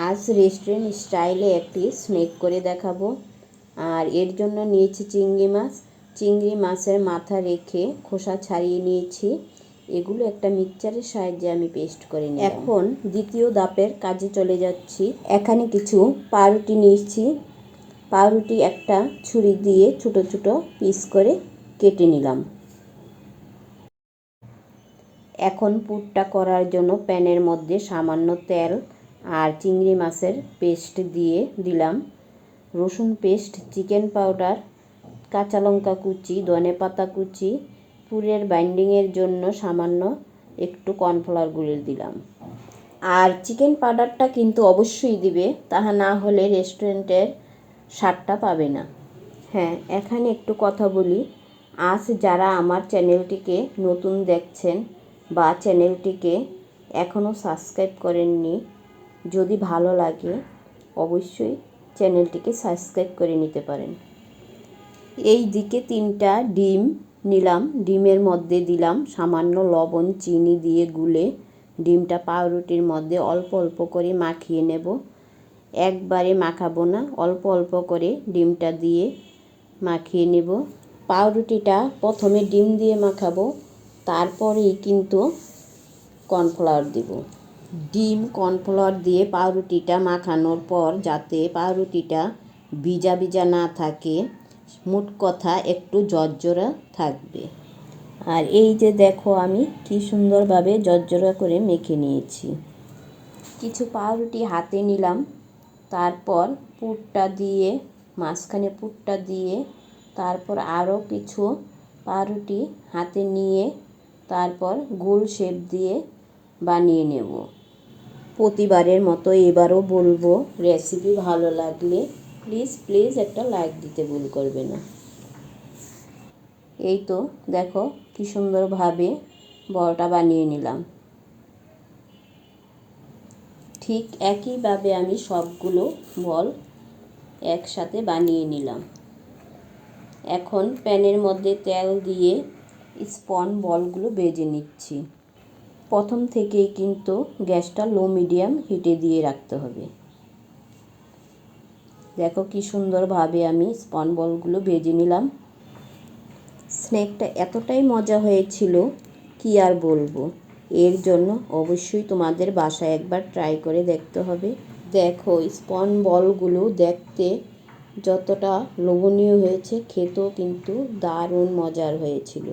আজ রেস্টুরেন্ট স্টাইলে একটি স্ন্যাক করে দেখাবো। আর এর জন্য নিয়েছি চিংড়ি মাছ। চিংড়ি মাছের মাথা রেখে খোসা ছাড়িয়ে নিয়েছি। এগুলো একটা মিক্সচারের সাহায্যে আমি পেস্ট করে নিই। এখন দ্বিতীয় ধাপের কাজে চলে যাচ্ছি। এখানে কিছু পাউরুটি নিয়েছি। পাউরুটি একটা ছুরি দিয়ে ছোট ছোট পিস করে কেটে নিলাম। এখন পুরটা করার জন্য প্যানের মধ্যে সামান্য তেল আর চিংড়ি মাছের পেস্ট দিয়ে দিলাম, রসুন পেস্ট, চিকেন পাউডার, কাঁচা লঙ্কা কুচি, ধনেপাতা কুচি, পুরের বাইন্ডিংয়ের জন্য সামান্য একটু কর্নফ্লাওয়ার গুলে দিলাম। আর চিকেন পাউডারটা কিন্তু অবশ্যই দিবে, তাহা না হলে রেস্টুরেন্টের স্বাদটা পাবে না। হ্যাঁ, এখানে একটু কথা বলি। আজ যারা আমার চ্যানেলটিকে নতুন দেখছেন বা চ্যানেলটিকে এখনও সাবস্ক্রাইব করেননি, যদি ভালো লাগে অবশ্যই চ্যানেলটিকে সাবস্ক্রাইব করে নিতে পারেন। এই দিকে 3টা ডিম নিলাম। ডিমের মধ্যে দিলাম সামান্য লবণ, চিনি দিয়ে গুলে ডিমটা পাউরুটির মধ্যে অল্প অল্প করে মাখিয়ে নেব। একবারে মাখাবো না, অল্প অল্প করে ডিমটা দিয়ে মাখিয়ে নেব। পাউরুটিটা প্রথমে ডিম দিয়ে মাখাবো, তারপরেই কিন্তু কর্নফ্লাওয়ার দেব। ডিম কর্নফ্লাওয়ার দিয়ে পাউরুটিটা মাখানোর পর যাতে পাউরুটিটা ভিজা ভিজা না থাকে, মোট কথা একটু ঝরঝরা থাকবে। আর এই যে দেখো আমি কি সুন্দরভাবে ঝরঝরা করে মেখে নিয়েছি। কিছু পাউরুটি হাতে নিলাম, তারপর পুরটা দিয়ে মাঝখানে পুরটা দিয়ে তারপর আরও কিছু পাউরুটি হাতে নিয়ে তারপর গোল শেপ দিয়ে বানিয়ে নেব। প্রতিবারের মতো এবারও বলবো, রেসিপি ভালো লাগলে প্লিজ একটা লাইক দিতে ভুল করবে না। এই তো দেখো কি সুন্দরভাবে বলটা বানিয়ে নিলাম। ঠিক একইভাবে আমি সবগুলো বল একসাথে বানিয়ে নিলাম। এখন প্যানের মধ্যে তেল দিয়ে স্পঞ্জ বলগুলো ভেজে নিচ্ছি। প্রথম থেকেই কিন্তু গ্যাসটা লো মিডিয়াম হিটে দিয়ে রাখতে হবে। দেখো কি সুন্দরভাবে আমি স্পঞ্জ বলগুলো ভেজে নিলাম। স্ন্যাকটা এতটাই মজা হয়েছিল কি আর বলবো। এর জন্য অবশ্যই তোমাদের বাসায় একবার ট্রাই করে দেখতে হবে। দেখো স্পঞ্জ বলগুলো দেখতে যতটা লোভনীয় হয়েছে, খেতেও কিন্তু দারুণ মজার হয়েছিল।